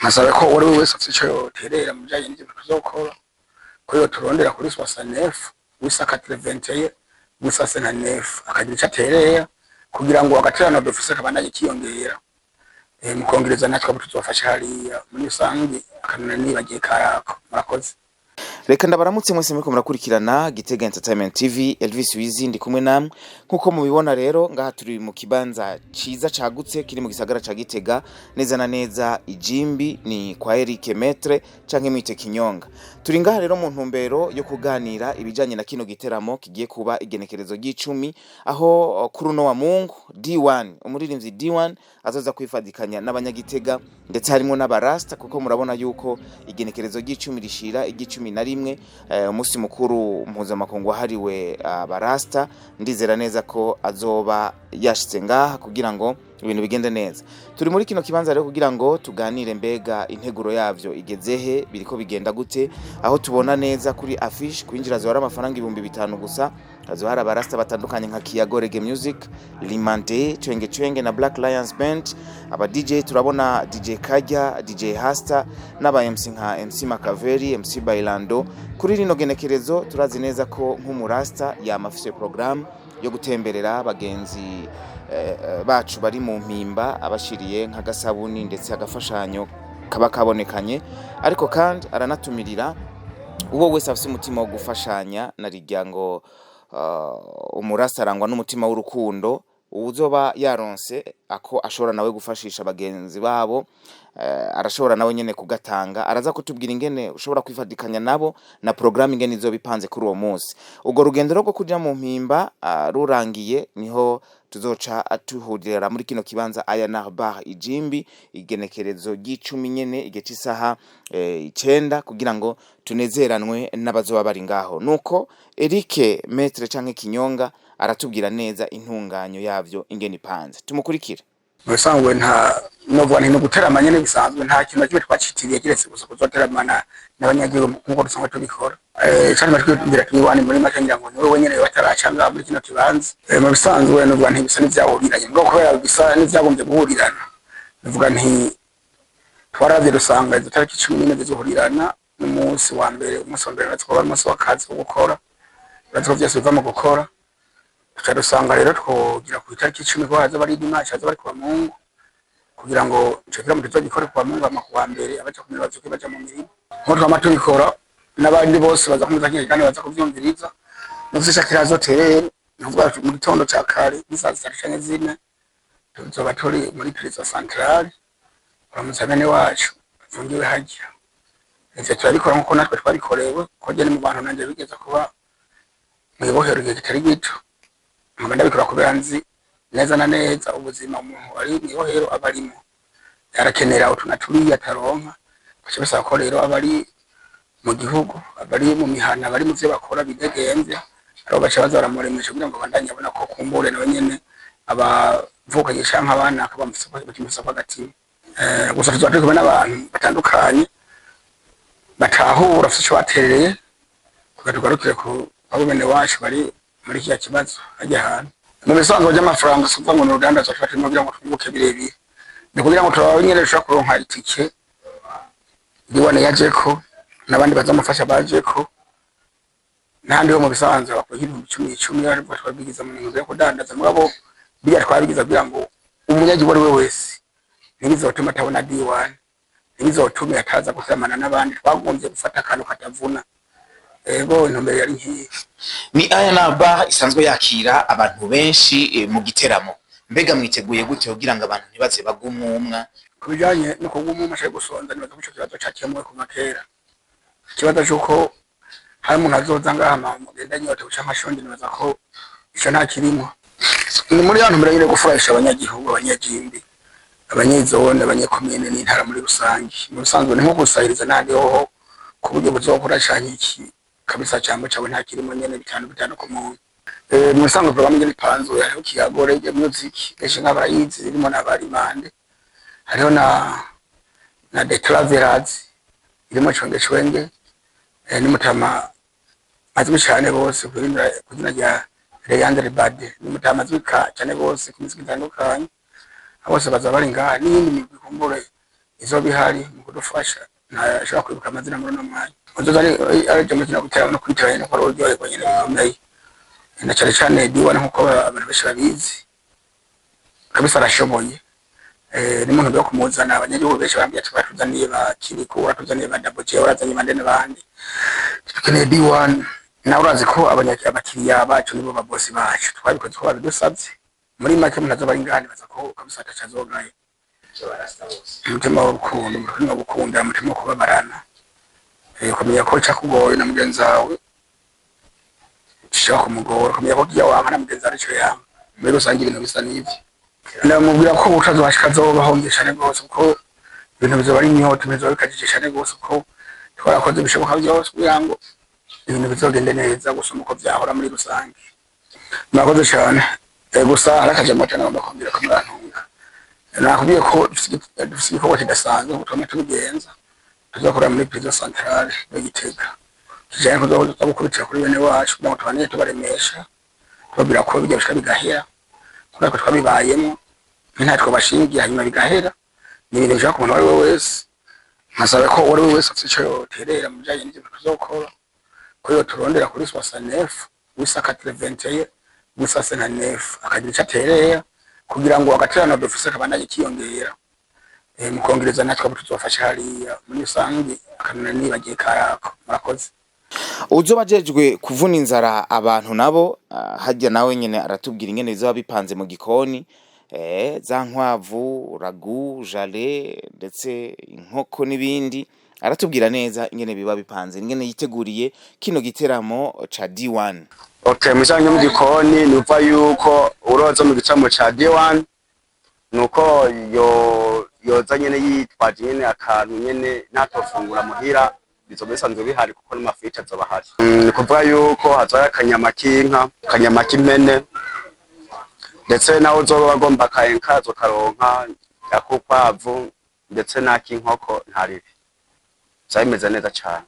nkasaba ko uri wese afite icyo yoterera mu bijyanye n'ibyo tuzokora ko iyo turondera kuri 69 wisaka 21 wisase na 9 akagira icyo aterera kugira ngo agaterano dufise kabandanye kiyongera mu kongereza natwe tuzofasha hariya muri rusange akanana nibagiye karako murakoze. Reka ndabaramutse mwese muriko murakurikirana Gitega Entertainment TV. Elvis Wizi ndi kumwe namwe nkuko mubibona rero ngaha turi mu kibanza ciza cagutse kiri mu gisagara ca Gitega neza na neza Ijimbi ni kwa Eric Metre canke mwite Kinyonga. Turi ngaha rero mu ntumbero yo kuganira ibijanye na kino giteramo kigiye kuba igenekerezo ry'icumi aho kuri uno wa Mungu D1 umuririmbyi D1 azoza kwifadikanya n'abanyagitega ndetse harimo n'abarasta kuko murabona yuko igenekerezo ry'icumi rishira igicumi na rimwe umunsi mukuru mpuzamakungu hariwe abarasta. Ndizera neza ko azoba yashitse ngaha kugira ngo ibintu bigende neza. Turi muri kino kibanza rero kugira ngo tuganire mbega integuro yavyo igezehe biriko bigenda gute, aho tubona neza kuri affiche kwinjira zo amafaranga 5,000 gusa. Azo hari abarasta batandukanye nka Kiyago Reggae Music, Limante, Chwenge na Black Lions Band. Aba DJ turabona DJ Kajya, DJ Hasta n'aba MC nka MC Makaveri, MC Bailando. Kuri rino genekerezo turazi neza ko nk'umurasta yamafise program yo gutemberera abagenzi bacu bari mu mpimba abashiriye nka gasabuni ndetse agafashanyo kaba kabonekanye, ariko kandi aranatumirira uwo wese afise umutima wo gufashanya na riryango umurasta arangwa n'umutima w'urukundo uzoba yaronse ako ashobora nawe gufashisha abagenzi babo. Arashobora nawe nyene kugatanga, araza kutubwira ingene ushobora kwifadikanya nabo na program ingene izo bipanze kuri uwo munsi. Ugo rugendo rwo kuja mu mpimba rurangiye niho tuzoca atuhurira muri kino kibanza Ayanar Bar Ijimbi igenekerezo ry'icumi nyene igece isaha 9 kugira ngo tunezeranwe n'abazoba bari ngaho. Nuko Eric Metre canke Kinyonga aratubwira neza intunganyo yavyo ingene ipanze. Tumukurikire. Musangwe nta novuga nti no guteramanya ne bisanzwe nta kintu kimwe twacitiriye kiretse gusa kuzoteramana n'abanyagihugu nkuko dusanzwe tubikora. Cyane batwibwira twiwani muri makengira ngo niwe wenyene bataracanga muri kino kibanza. Mu bisanzwe novuga nti bisa n'ivyahuriranye ngo kubera bisa n'ivyagombye guhurirana. Novuga nti twaravye dusanga izo tariki 14 zizohurirana n'umunsi wa mbere, umunsi wa mbere natwo umunsi wa kazi wo gukora. Natwo byose biva mu gukora. Tukadusanga rero twogira ku itariki 10 ko haza bari dimanche haza bari kwa Mungu kugira ngo cekira mu gikore kwa Mungu amakuwa mbere abaca kumira bazuke baja mu mirimo nko twamato bikora n'abandi bose baza kumuza kandi baza kuvyumviriza nufisha kirazo terero nuvuga mu gitondo ca kare bisaza cyane zine tuzoba turi muri prison centrale baramuzana ne wacu fungiwe hajya ivyo turabikora nkuko natwe twabikorewe ko je ni mu bantu nanje bigeza kuba mu ibohero kitari gito muganda bikora kubera nzi neza na neza ubuzima umuntu ari mu ibohero abarimo yarakenera utunaturiye ataronka bashobora ko rero abari mu gihugu abari mu mihana bari mu byo bakora bidegenze aro bashabaza baramuremesha kugira ngo bandanye abona ko kumbure nawe nyene abavukanye canke abana akabamufisa bakimufisa hagati gusa tuzatwe n'abantu batandukanye batahura afite cyo batereye tugaruke ku abo bene wacu bari muri kiya kibazo ajya hano mu bisanzwe by'amafaranga suva ngo n'uruganda zafata mu kugira ngo twunguke birebire ni kugira ngo turabonyeresha kuronka itike diwane yajeko n'abandi bazamufasha bajeko n'andi ho mu bisanzwe bakogira 10 ariko twabigiza mu nzu yo kudandaza mugabo bijya twabigiza kugira ngo umunyagihugu ari we wese ntibizotuma atabona D1 ntibizotuma ataza gusamana n'abandi twagombye gufata akantu katavuna ego intumbero yari nkiye. Ni Ayanar Bar isanzwe yakira abantu benshi mu giteramo. Mbega mwiteguye gute kugira ngo abantu ntibaze bagumumwa kubijanye no kugumumwa cyo gusonza nibaza kuco kibazo cyakiyemuwe ku makera. Kibazo cyuko hari umuntu azoza ngaha mu genda nyote gushaka shondi nibaza ko ico nta kirimo. Ni muri yantu mbere nyine gufurahisha abanyagihugu abanyajimbi abanyezone abanyekomine n'intara muri rusangi. Mu rusanzwe ni nko gusahiriza nandi ho ku buryo buzokora cyane iki kabisa cyangwa cyawe nta kirimo nyene bitanu ku muntu. Mu rusanzwe program nyene panzo ya Kiyago Reggae Music keshe n'abayizi zirimo n'abarimande hariho na The Travelers irimo Chwenge ni mutama azwi cyane bose kugira rya Leandre Bade ni mutama azwika cyane bose ku muziki itandukanye bose baza bari ngaha n'indi mikumbure izo bihari mu kudufasha ntashobora kwibuka amazina muri no mwanya uzoza ari jambo kina gutera no kwitera no kwa uryohe kwa nyene bikomeye na cyane cyane D1 nkuko abantu benshi babizi kabisa arashoboye ni muntu byo kumuzana abanyagihugu benshi bambye twatuzaniye bakiriko batuzaniye badaboje barazanye bande n'abandi tukeneye D1 na urazi ko abakiriya bacu nibo babosi bacu twabikoze ko babidusabye muri make umuntu azoba ingane baza ko kabisa atacazogaye umutima w'urukundo umutima wo gukunda umutima wo kubabarana kumenya ko cakugoye na mugenzi wawe shaka umugoro kumenya ko kiya wanga na mugenzi wawe cyo yanga muri rusange ibintu bisa n'ivyo ndamubwira ko utazobashika zobahongesha ne gose uko ibintu bizoba ari inyota bizoba bikajijisha ne gose uko twarakoze bishoboka byose kugira ngo ibintu bizogende neza gusoma uko vyahora muri rusange murakoze cyane gusa arakaje amata nagomba kumbira ko murantunga nakubwiye ko dufite igikorwa kidasanzwe gutuma tubigenza tuzakora muri prison centrale ya Gitega kijanye kuzoza gukubitira kuri bene wacu kugira ngo tubane tubaremesha tubabwira ko bijya bishika bigahera kubera ko twabibayemo nta twabashingiye hanyuma bigahera ni ibintu bishaka umuntu wari wese nkasabe ko wari wese afite icyo yoterera mu bijanye n'ibyo tuzokora ko yo turondera kuri 69 wisaka 21 wisasa na 9 akagira icyo aterera kugira ngo agaterana dufise kabandanye kiyongera mukongereza natwe abo tuzofasha hariya muri rusange akanana nibagiye karako murakoze uzobajejwe kuvuna inzara abantu nabo hajya nawe nyene aratubwira ingene bizoba bipanze mu gikoni za nkwavu ragu jale ndetse inkoko n'ibindi aratubwira neza ingene biba bipanze ingene yiteguriye kino giteramo ca D1. Okay, muzanye mu gikoni nuva yuko uroza mu gicamo ca D1 nuko yoza nyene yitwaje nyene akantu nyene natofungura muhira bizo bisanzwe bihari kuko n'amafita azoba hari kuvuga yuko hazoya akanyama k'inka akanyama k'impene ndetse naho uzoba bagomba kayenka karonka yakukwavu ndetse n'ak'inkoko ntaribi zabimeze neza cyane